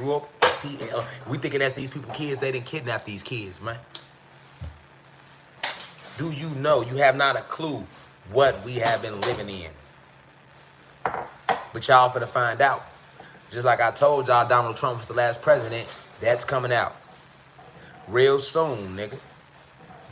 grew up. We thinking that's these people kids. They didn't kidnap these kids, man. Do you know? You have not a clue what we have been living in. But y'all finna find out. Just like I told y'all, Donald Trump was the last president. That's coming out real soon, nigga.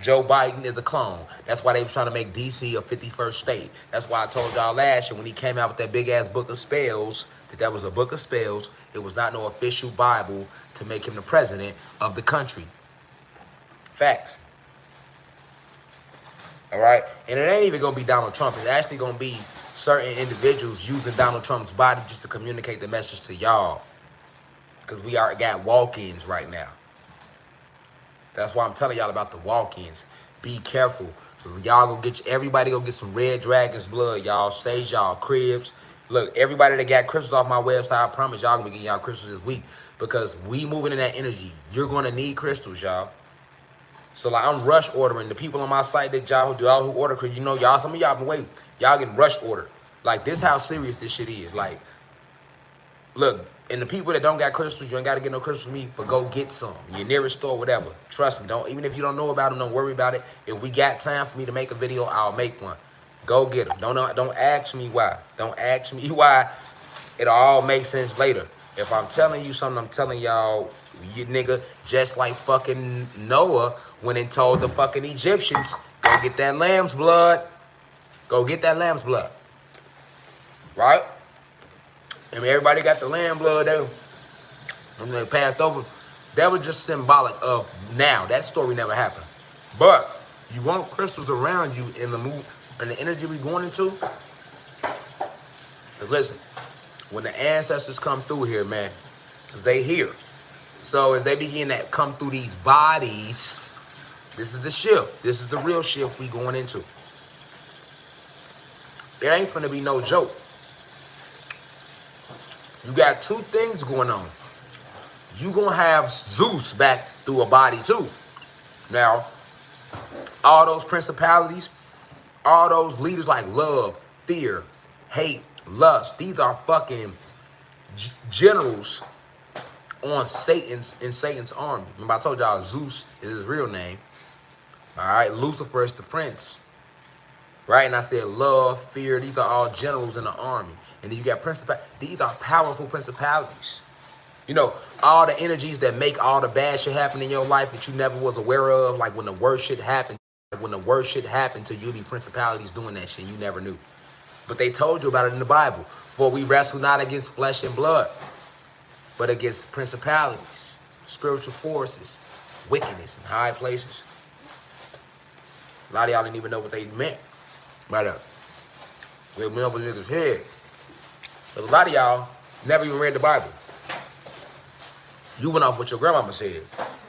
Joe Biden is a clone. That's why they was trying to make D.C. a 51st state. That's why I told y'all last year when he came out with that big-ass book of spells, that was a book of spells. It was not no official Bible to make him the president of the country. Facts. All right? And it ain't even going to be Donald Trump. It's actually going to be certain individuals using Donald Trump's body just to communicate the message to y'all. Because we got walk-ins right now. That's why I'm telling y'all about the walk-ins. Be careful. Y'all go get everybody go get some Red Dragon's blood, y'all. Sage y'all cribs. Look, everybody that got crystals off my website, I promise y'all gonna be getting y'all crystals this week. Because we moving in that energy. You're gonna need crystals, y'all. So like I'm rush ordering. The people on my site that y'all who order, cause you know y'all, some of y'all been waiting. Y'all getting rush ordered. Like this how serious this shit is. Like, look. And the people that don't got crystals, you ain't got to get no crystals from me, but go get some. Your nearest store, whatever. Trust me, don't. Even if you don't know about them, don't worry about it. If we got time for me to make a video, I'll make one. Go get them. Don't ask me why. Don't ask me why. It'll all make sense later. If I'm telling you something, I'm telling y'all, you nigga, just like fucking Noah went and told the fucking Egyptians, go get that lamb's blood. Go get that lamb's blood. Right? I mean, everybody got the lamb blood. They passed over. That was just symbolic of now. That story never happened. But you want crystals around you in the mood and the energy we going into. Because listen, when the ancestors come through here, man, because they here. So as they begin to come through these bodies, this is the shift. This is the real shift we going into. It ain't finna be no joke. You got two things going on. You gonna have Zeus back through a body too. Now, all those principalities, all those leaders like love, fear, hate, lust, these are fucking generals on Satan's army. Remember I told y'all Zeus is his real name. All right, Lucifer is the prince. Right, and I said love, fear, these are all generals in the army. And then you got principalities. These are powerful principalities. You know, all the energies that make all the bad shit happen in your life that you never was aware of, like when the worst shit happened, to you, the principalities doing that shit, you never knew. But they told you about it in the Bible. For we wrestle not against flesh and blood, but against principalities, spiritual forces, wickedness in high places. A lot of y'all didn't even know what they meant. Right up. We went over niggas' head. But a lot of y'all never even read the Bible. You went off what your grandmama said.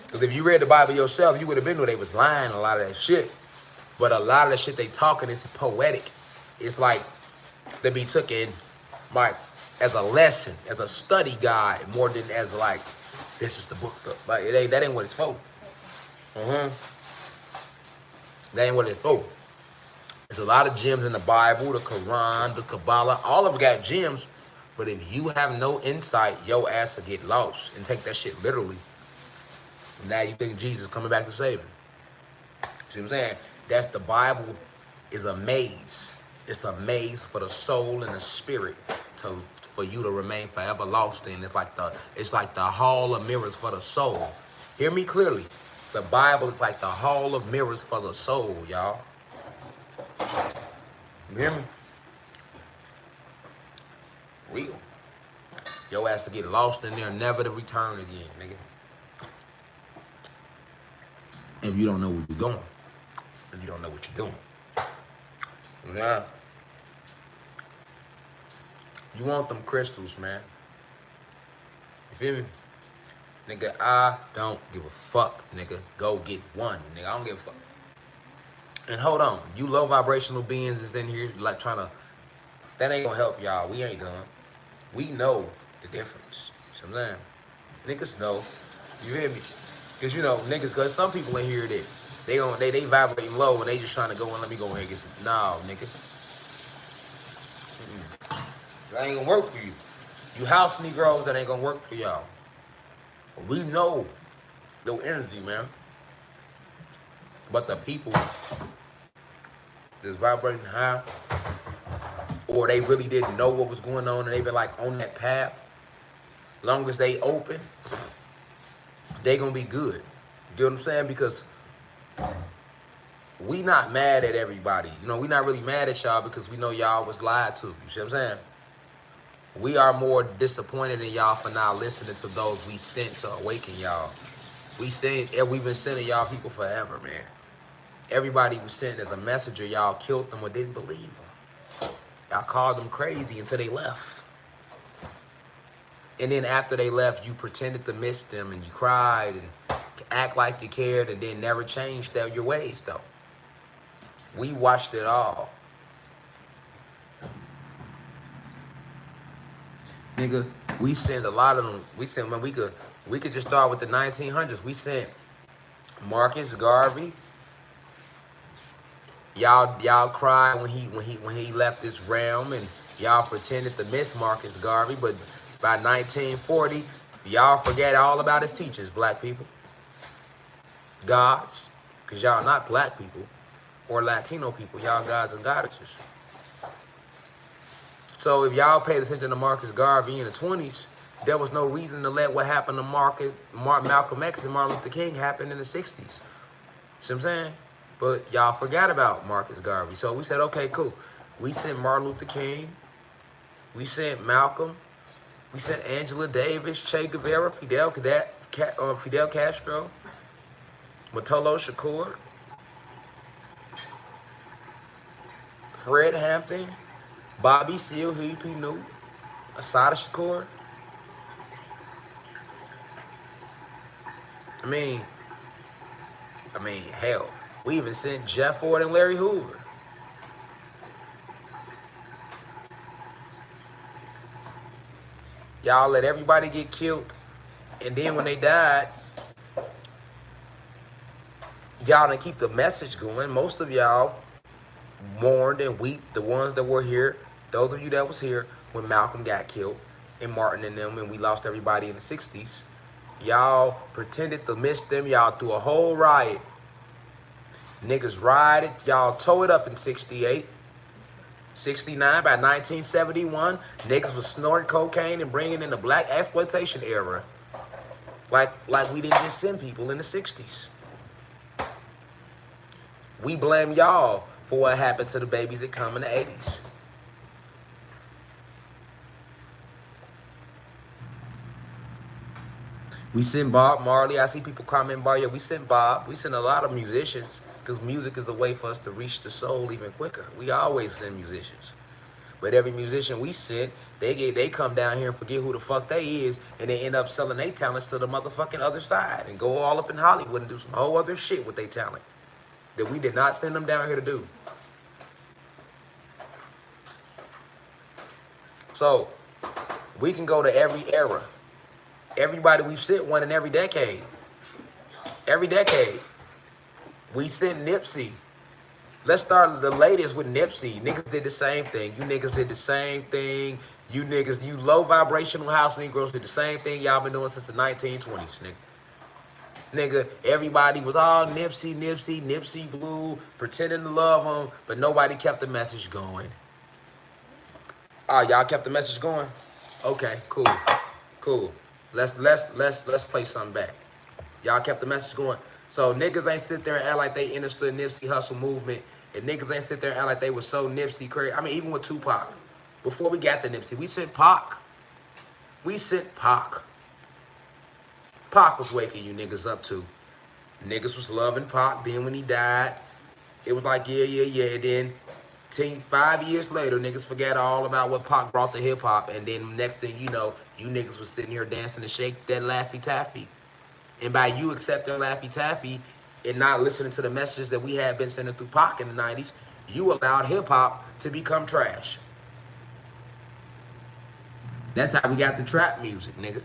Because if you read the Bible yourself, you would have been knew they was lying a lot of that shit. But a lot of the shit they talking is poetic. It's like they be taken like as a lesson, as a study guide, more than as like, this is the book. Like that ain't what it's for. That ain't what it's for. There's a lot of gems in the Bible, the Quran, the Kabbalah. All of them got gems. But if you have no insight, your ass will get lost and take that shit literally. Now you think Jesus is coming back to save you. See what I'm saying? That's the Bible is a maze. It's a maze for the soul and the spirit for you to remain forever lost in. It's like the hall of mirrors for the soul. Hear me clearly. The Bible is like the hall of mirrors for the soul, y'all. You hear me? Real. Your ass to get lost in there, never to return again, nigga. If you don't know where you're going. If you don't know what you're doing. Yeah. You want them crystals, man. You feel me? Nigga, I don't give a fuck, nigga. Go get one, nigga. I don't give a fuck. And hold on. You low vibrational beings is in here like trying to... That ain't gonna help y'all. We ain't done. We know the difference. Sometimes niggas know. You hear me? Cause you know niggas. Cause some people in here that they vibrating low and they just trying to go and let me go ahead and get some. No, nigga. That ain't gonna work for you. You house Negroes, that ain't gonna work for y'all. We know your energy, man. But the people that's vibrating high, or they really didn't know what was going on and they been like on that path, long as they open, they gonna be good. You get what I'm saying? Because we not mad at everybody. You know, we not really mad at y'all because we know y'all was lied to. You see what I'm saying? We are more disappointed in y'all for not listening to those we sent to awaken y'all. We've been sending y'all people forever, man. Everybody was sent as a messenger. Y'all killed them or didn't believe them. Y'all called them crazy until they left. And then after they left, you pretended to miss them and you cried and act like you cared and then never changed your ways, though. We watched it all. Nigga, we sent a lot of them. We sent, man, we could just start with the 1900s. We sent Marcus Garvey. Y'all cried when he left this realm, and y'all pretended to miss Marcus Garvey, but by 1940, y'all forget all about his teachings, black people. Gods, because y'all not black people or Latino people. Y'all gods and goddesses. So if y'all paid attention to Marcus Garvey in the 20s, there was no reason to let what happened to Malcolm X and Martin Luther King happen in the 60s. See what I'm saying? But y'all forgot about Marcus Garvey. So we said, okay, cool. We sent Martin Luther King. We sent Malcolm. We sent Angela Davis, Che Guevara, Fidel Castro, Motolo Shakur, Fred Hampton, Bobby Seale, Huey P. Newt, Assata Shakur. I mean, hell, we even sent Jeff Ford and Larry Hoover. Y'all let everybody get killed, and then when they died, y'all didn't keep the message going. Most of y'all mourned and wept, the ones that were here, those of you that was here when Malcolm got killed, and Martin and them, and we lost everybody in the 60s. Y'all pretended to miss them. Y'all threw a whole riot. Niggas rioted. Y'all tore it up in 68. 69, by 1971, niggas was snorting cocaine and bringing in the black exploitation era. Like we didn't just send people in the 60s. We blame y'all for what happened to the babies that come in the 80s. We sent Bob Marley. I see people comment, yeah, we sent Bob. We sent a lot of musicians because music is a way for us to reach the soul even quicker. We always send musicians. But every musician we sent, they come down here and forget who the fuck they is, and they end up selling their talents to the motherfucking other side and go all up in Hollywood and do some whole other shit with their talent that we did not send them down here to do. So we can go to every era. Everybody we've sent one in every decade. Every decade. We sent Nipsey. Let's start the latest with Nipsey. Niggas did the same thing. You niggas did the same thing. You niggas, you low vibrational house Negroes did the same thing y'all been doing since the 1920s, nigga. Nigga, everybody was all Nipsey Blue, pretending to love him, but nobody kept the message going. Y'all kept the message going? Okay, cool. Cool. Let's play something back. Y'all kept the message going. So niggas ain't sit there and act like they understood Nipsey Hustle movement. And niggas ain't sit there and act like they was so Nipsey crazy. I mean, even with Tupac. Before we got the Nipsey, we sent Pac. We sent Pac. Pac was waking you niggas up too. Niggas was loving Pac. Then when he died, it was like, yeah. And then 5 years later, niggas forgot all about what Pac brought to hip hop. And then next thing you know, you niggas was sitting here dancing to shake that Laffy Taffy. And by you accepting Laffy Taffy and not listening to the messages that we had been sending through Pac in the 90s, you allowed hip hop to become trash. That's how we got the trap music, nigga.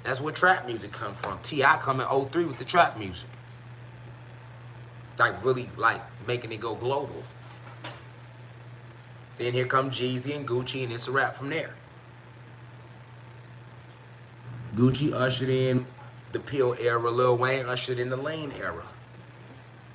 That's where trap music come from. T.I. come in 03 with the trap music. Like really like making it go global. Then here come Jeezy and Gucci, and it's a wrap from there. Gucci ushered in the pill era. Lil Wayne ushered in the lean era.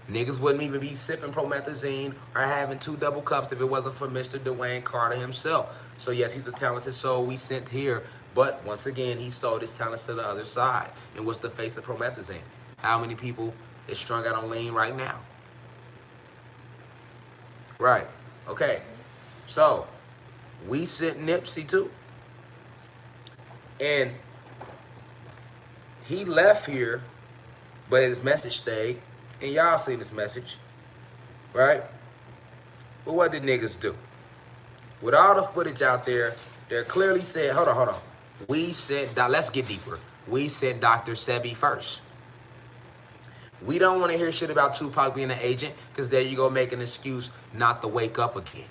Niggas wouldn't even be sipping promethazine or having 2 double cups if it wasn't for Mr. Dwayne Carter himself. So yes, he's a talented soul we sent here, but once again, he sold his talents to the other side and was the face of promethazine. How many people is strung out on lean right now? Right. Okay. So we sent Nipsey too. And he left here, but his message stayed. And y'all see this message, right? But what did niggas do? With all the footage out there, they're clearly said, hold on. We said, let's get deeper. We said Dr. Sebi first. We don't want to hear shit about Tupac being an agent, because there you go, make an excuse not to wake up again.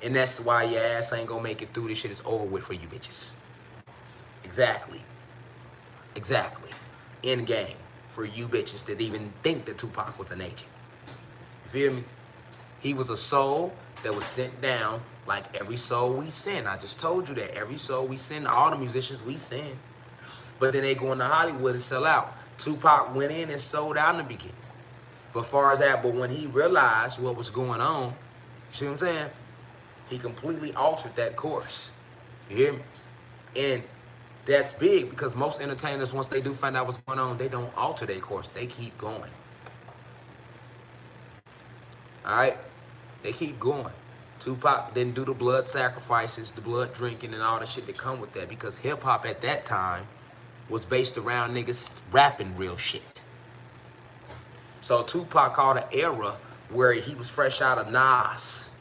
And that's why your ass ain't gonna make it through. This shit is over with for you bitches. Exactly. End game. For you bitches that even think that Tupac was an agent. You feel me? He was a soul that was sent down like every soul we send. I just told you that. Every soul we send, all the musicians we send. But then they go into Hollywood and sell out. Tupac went in and sold out in the beginning. But far as that, but when he realized what was going on, you see what I'm saying? He completely altered that course. You hear me? And that's big, because most entertainers, once they do find out what's going on, they don't alter their course. They keep going. All right? They keep going. Tupac didn't do the blood sacrifices, the blood drinking, and all the shit that come with that, because hip-hop at that time was based around niggas rapping real shit. So Tupac called an era where he was fresh out of Nas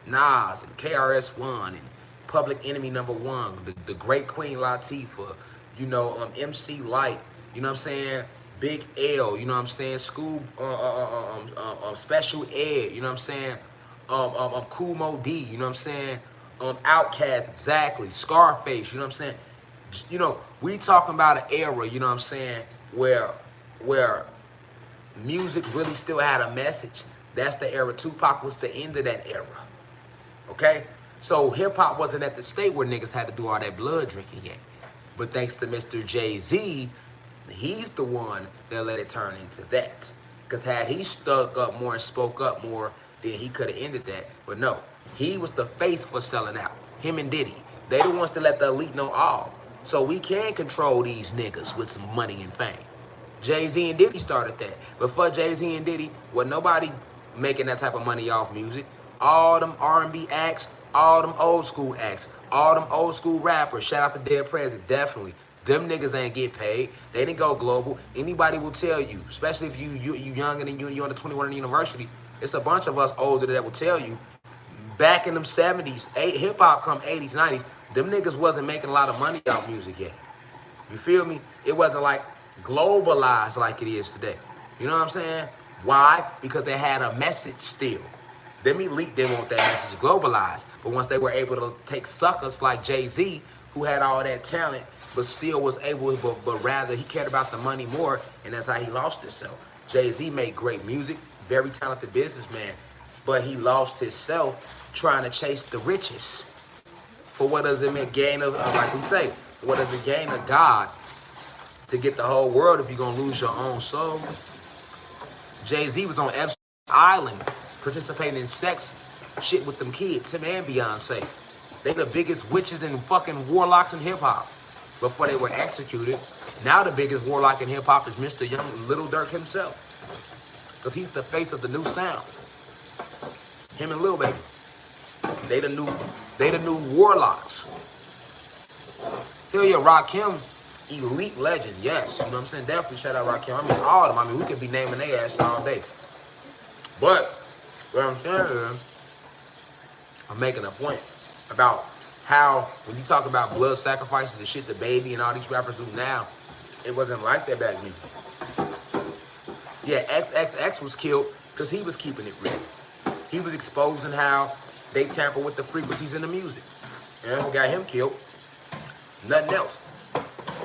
and KRS-One and Public Enemy #1, the great Queen Latifah, you know, MC Light, you know what I'm saying? Big L, you know what I'm saying? School, Special Ed, you know what I'm saying? Cool Mo D, you know what I'm saying? Outkast, exactly. Scarface, you know what I'm saying? You know, we talking about an era, you know what I'm saying, where music really still had a message. That's the era. Tupac was the end of that era. Okay? So hip-hop wasn't at the state where niggas had to do all that blood drinking yet. But thanks to Mr. Jay-Z, he's the one that let it turn into that. Because had he stuck up more and spoke up more, then he could have ended that. But no, he was the face for selling out. Him and Diddy. They the ones that let the elite know all. So we can control these niggas with some money and fame. Jay-Z and Diddy started that. But for Jay-Z and Diddy, well, nobody making that type of money off music. All them R&B acts, all them old school acts, all them old school rappers, shout out to Dead President, definitely. Them niggas ain't get paid. They didn't go global. Anybody will tell you, especially if you younger than you're under 21 in university, it's a bunch of us older that will tell you, back in them 70s, hip-hop come 80s, 90s, them niggas wasn't making a lot of money off music yet. You feel me? It wasn't like globalized like it is today. You know what I'm saying? Why? Because they had a message still. Them elite didn't want that message globalized. But once they were able to take suckers like Jay-Z, who had all that talent, but still was able, but rather he cared about the money more, and that's how he lost himself. Jay-Z made great music, very talented businessman, but he lost himself trying to chase the riches. For what does it mean, gain of, like we say, what does it gain of God to get the whole world if you're going to lose your own soul? Jay-Z was on Epstein's Island participating in sex shit with them kids, him and Beyonce. They the biggest witches and fucking warlocks in hip-hop before they were executed. Now the biggest warlock in hip-hop is Mr. Young Little Durk himself, because he's the face of the new sound. Him and Lil Baby. They the new warlocks. Hell yeah, Rakim, elite legend, yes. You know what I'm saying? Definitely shout out Rakim. I mean, all of them. I mean, we could be naming their ass all day. But what I'm saying is, I'm making a point about how when you talk about blood sacrifices and shit, the Baby and all these rappers do now, it wasn't like that back then. Yeah, XXX was killed because he was keeping it real. He was exposing how they tamper with the frequencies in the music. And what got him killed? Nothing else.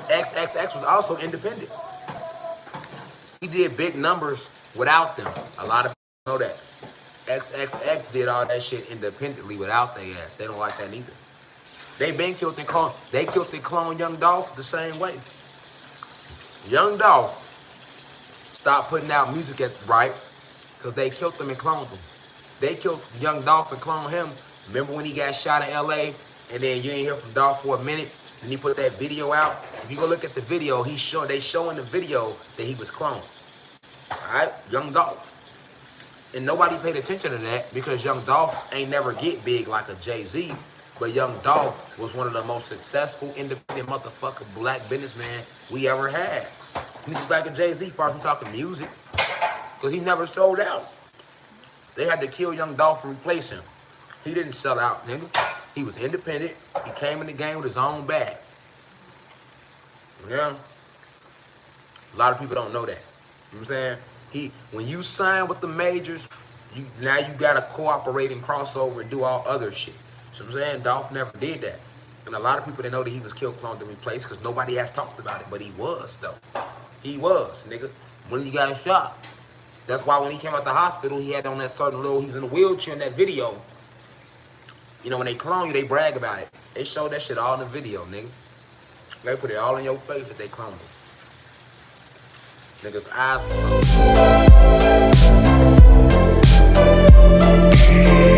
XXX was also independent. He did big numbers without them. A lot of people know that. XXX did all that shit independently without their ass. They don't like that neither. They been killed and cloned. They killed and cloned Young Dolph the same way. Young Dolph stopped putting out music right because they killed him and cloned him. They killed Young Dolph and cloned him. Remember when he got shot in L.A. and then you ain't hear from Dolph for a minute and he put that video out? If you go look at the video, they showing the video that he was cloned. All right, Young Dolph. And nobody paid attention to that because Young Dolph ain't never get big like a Jay-Z. But Young Dolph was one of the most successful independent motherfucking black businessman we ever had. He's just like a Jay-Z, far from talking music, because he never sold out. They had to kill Young Dolph and replace him. He didn't sell out, nigga. He was independent. He came in the game with his own bag. Yeah. A lot of people don't know that. You know what I'm saying? When you sign with the majors, now you gotta cooperate and cross over and do all other shit. So I'm saying Dolph never did that. And a lot of people didn't know that he was killed, cloned, and replaced because nobody has talked about it, but he was though. He was, nigga. When he got shot. That's why when he came out the hospital, he had on that certain little, he was in a wheelchair in that video. You know, when they clone you, they brag about it. They showed that shit all in the video, nigga. They put it all in your face that they cloned it. Niggas' eyes were closed.